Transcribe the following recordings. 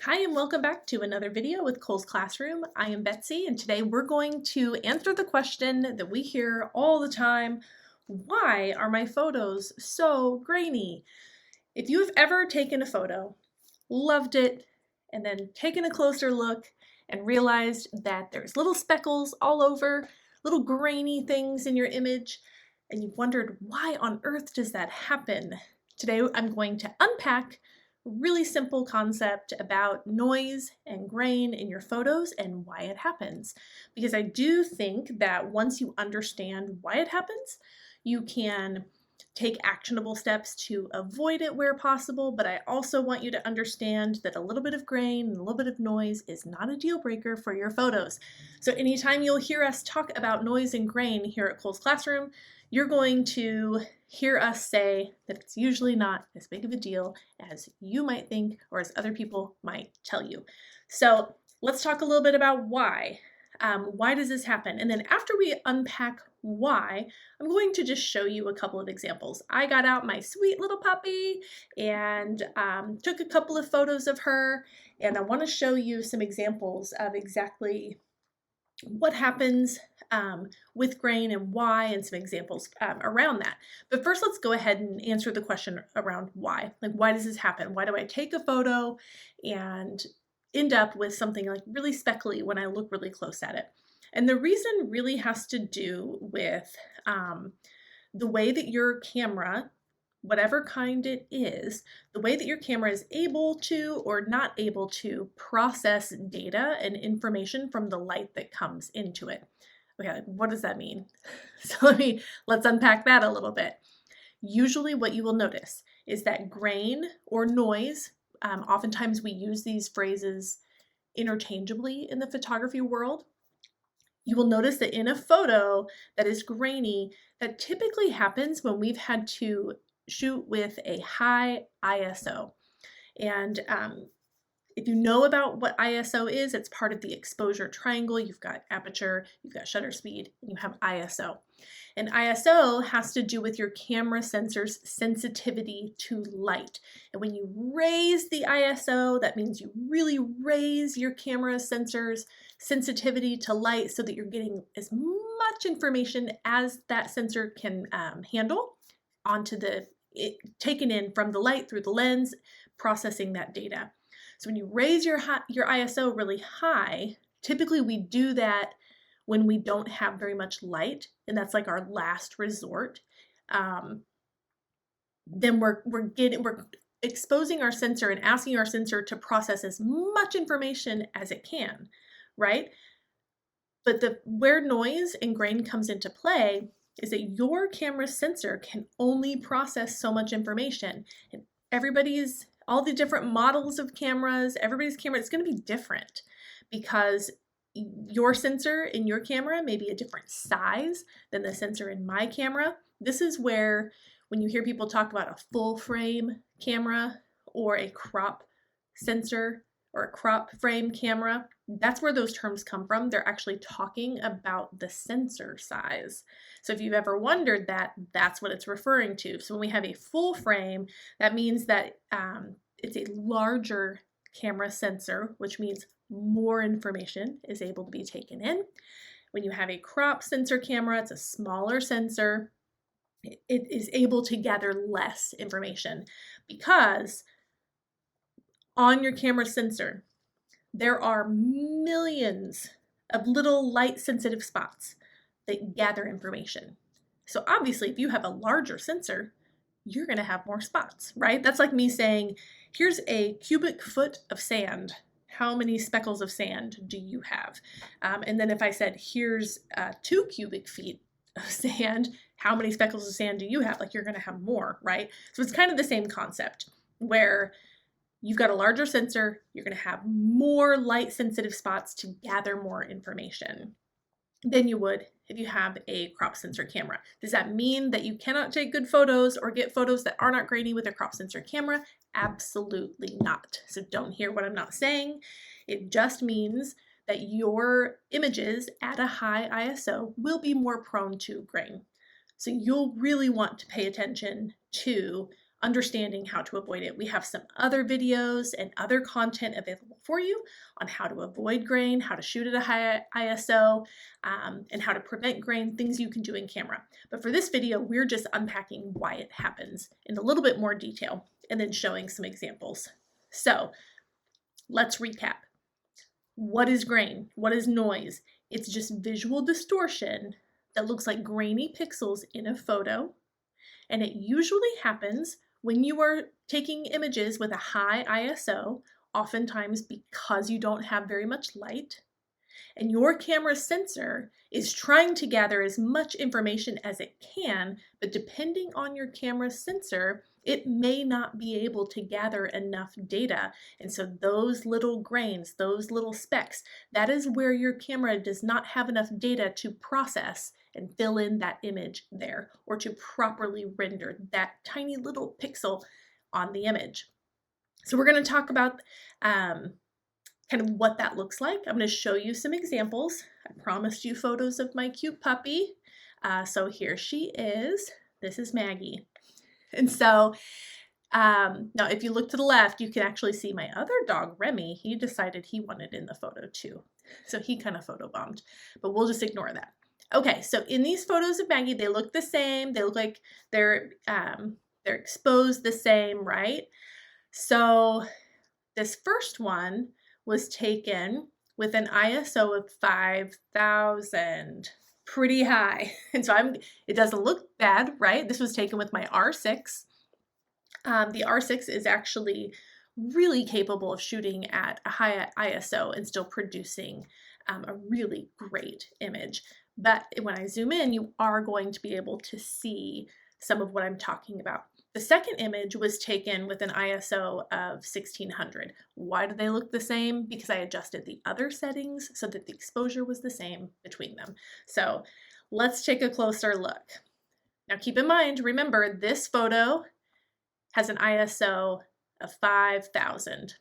Hi and welcome back to another video with Cole's Classroom. I am Betsy and today we're going to answer the question that we hear all the time, why are my photos so grainy? If you've ever taken a photo, loved it, and then taken a closer look and realized that there's little speckles all over, little grainy things in your image, and you've wondered why on earth does that happen? Today I'm going to unpack really simple concept about noise and grain in your photos and why it happens. Because I do think that once you understand why it happens, you can take actionable steps to avoid it where possible, but I also want you to understand that a little bit of grain and a little bit of noise is not a deal breaker for your photos. So anytime you'll hear us talk about noise and grain here at Cole's Classroom, you're going to hear us say that it's usually not as big of a deal as you might think or as other people might tell you. So let's talk a little bit about why. Why does this happen? And then after we unpack why, I'm going to just show you a couple of examples. I got out my sweet little puppy and took a couple of photos of her, and I want to show you some examples of exactly what happens with grain and why, and some examples around that. But first, let's go ahead and answer the question around why. Like, why does this happen? Why do I take a photo and end up with something like really speckly when I look really close at it? And the reason really has to do with the way that your camera, whatever kind it is, the way that your camera is able to or not able to process data and information from the light that comes into it. Okay, what does that mean? So let's unpack that a little bit. Usually what you will notice is that grain or noise, oftentimes we use these phrases interchangeably in the photography world. You will notice that in a photo that is grainy, that typically happens when we've had to shoot with a high ISO. And if you know about what ISO is, it's part of the exposure triangle. You've got aperture, you've got shutter speed, and you have ISO. And ISO has to do with your camera sensor's sensitivity to light. And when you raise the ISO, that means you really raise your camera sensor's sensitivity to light so that you're getting as much information as that sensor can handle onto taken in from the light through the lens, processing that data. So when you raise your ISO really high, typically we do that when we don't have very much light, and that's like our last resort. Then we're exposing our sensor and asking our sensor to process as much information as it can, right? But where noise and grain comes into play is that your camera sensor can only process so much information. And all the different models of cameras, everybody's camera is going to be different because your sensor in your camera may be a different size than the sensor in my camera. This is where, when you hear people talk about a full frame camera or a crop sensor or a crop frame camera, that's where those terms come from. They're actually talking about the sensor size. So if you've ever wondered that, that's what it's referring to. So when we have a full frame, that means that it's a larger camera sensor, which means more information is able to be taken in. When you have a crop sensor camera, it's a smaller sensor. It is able to gather less information because on your camera sensor, there are millions of little light sensitive spots that gather information. So obviously, if you have a larger sensor, you're going to have more spots, right? That's like me saying, here's a cubic foot of sand. How many speckles of sand do you have? And then if I said, here's 2 cubic feet of sand, how many speckles of sand do you have? Like, you're going to have more, right? So it's kind of the same concept where you've got a larger sensor, you're going to have more light sensitive spots to gather more information than you would if you have a crop sensor camera. Does that mean that you cannot take good photos or get photos that are not grainy with a crop sensor camera? Absolutely not. So don't hear what I'm not saying. It just means that your images at a high ISO will be more prone to grain. So you'll really want to pay attention to understanding how to avoid it. We have some other videos and other content available for you on how to avoid grain, how to shoot at a high ISO, and how to prevent grain, things you can do in camera. But for this video, we're just unpacking why it happens in a little bit more detail and then showing some examples. So let's recap. What is grain? What is noise? It's just visual distortion that looks like grainy pixels in a photo. And it usually happens when you are taking images with a high ISO, oftentimes because you don't have very much light, and your camera sensor is trying to gather as much information as it can, but depending on your camera sensor, it may not be able to gather enough data. And so those little grains, those little specks, that is where your camera does not have enough data to process and fill in that image there, or to properly render that tiny little pixel on the image. So we're going to talk about kind of what that looks like. I'm going to show you some examples. I promised you photos of my cute puppy. So here she is. This is Maggie. And so now if you look to the left, you can actually see my other dog, Remy. He decided he wanted in the photo too. So he kind of photobombed, but we'll just ignore that. Okay, so in these photos of Maggie, they look the same. They look like they're exposed the same, right? So this first one was taken with an ISO of 5,000, pretty high. And so it doesn't look bad, right? This was taken with my R6. The R6 is actually really capable of shooting at a high ISO and still producing a really great image. But when I zoom in, you are going to be able to see some of what I'm talking about. The second image was taken with an ISO of 1600. Why do they look the same? Because I adjusted the other settings so that the exposure was the same between them. So let's take a closer look. Now keep in mind, remember, this photo has an ISO of 5,000.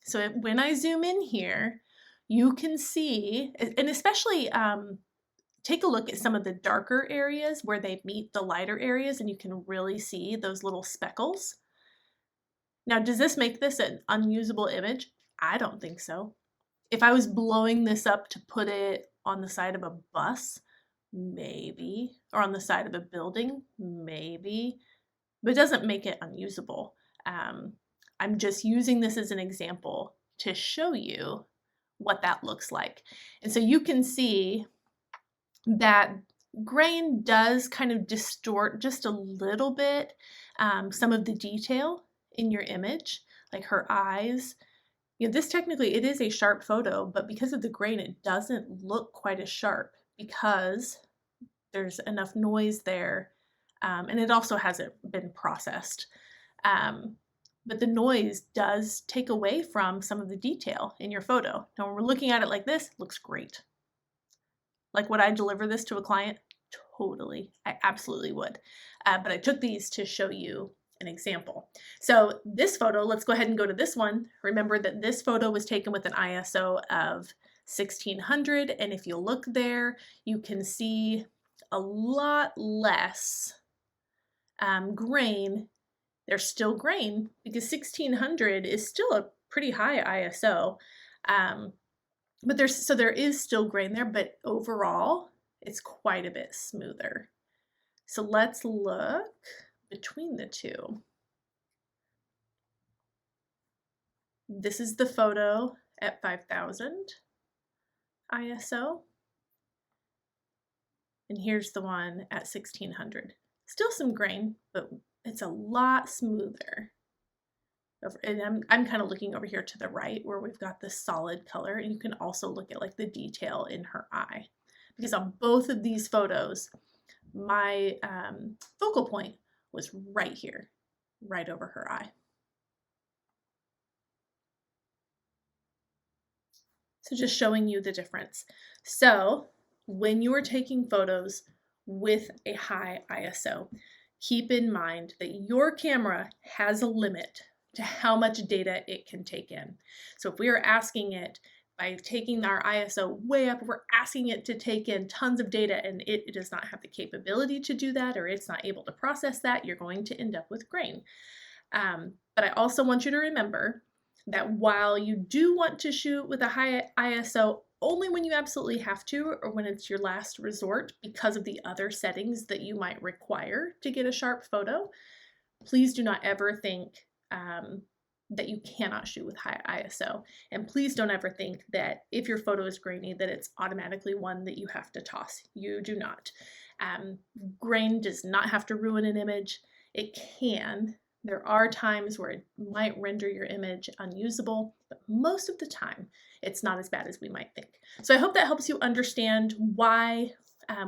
So when I zoom in here, you can see, and especially take a look at some of the darker areas where they meet the lighter areas, and you can really see those little speckles. Now, does this make this an unusable image? I don't think so. If I was blowing this up to put it on the side of a bus, maybe, or on the side of a building, maybe, but it doesn't make it unusable. I'm just using this as an example to show you what that looks like. And so you can see that grain does kind of distort just a little bit some of the detail in your image, like her eyes. You know, this technically, it is a sharp photo, but because of the grain, it doesn't look quite as sharp because there's enough noise there, and it also hasn't been processed. But the noise does take away from some of the detail in your photo. Now, when we're looking at it like this, it looks great. Like, would I deliver this to a client? Totally. I absolutely would. But I took these to show you an example. So this photo, let's go ahead and go to this one. Remember that this photo was taken with an ISO of 1600. And if you look there, you can see a lot less grain. There's still grain because 1600 is still a pretty high ISO. But there is still grain there, but overall, it's quite a bit smoother. So let's look between the two. This is the photo at 5,000 ISO. And here's the one at 1600. Still some grain, but it's a lot smoother. And I'm kind of looking over here to the right where we've got this solid color, and you can also look at like the detail in her eye, because on both of these photos my focal point was right here, right over her eye. So just showing you the difference. So when you are taking photos with a high ISO, keep in mind that your camera has a limit to how much data it can take in. So if we are asking it by taking our ISO way up, we're asking it to take in tons of data and it does not have the capability to do that, or it's not able to process that, you're going to end up with grain. But I also want you to remember that while you do want to shoot with a high ISO only when you absolutely have to or when it's your last resort because of the other settings that you might require to get a sharp photo, please do not ever think that you cannot shoot with high ISO. And please don't ever think that if your photo is grainy that it's automatically one that you have to toss. You do not. Grain does not have to ruin an image. It can. There are times where it might render your image unusable, but most of the time it's not as bad as we might think. So I hope that helps you understand why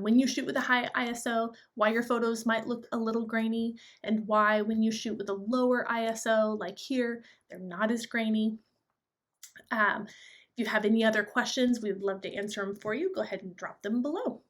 when you shoot with a high ISO, why your photos might look a little grainy, and why when you shoot with a lower ISO, like here, they're not as grainy. If you have any other questions, we would love to answer them for you. Go ahead and drop them below.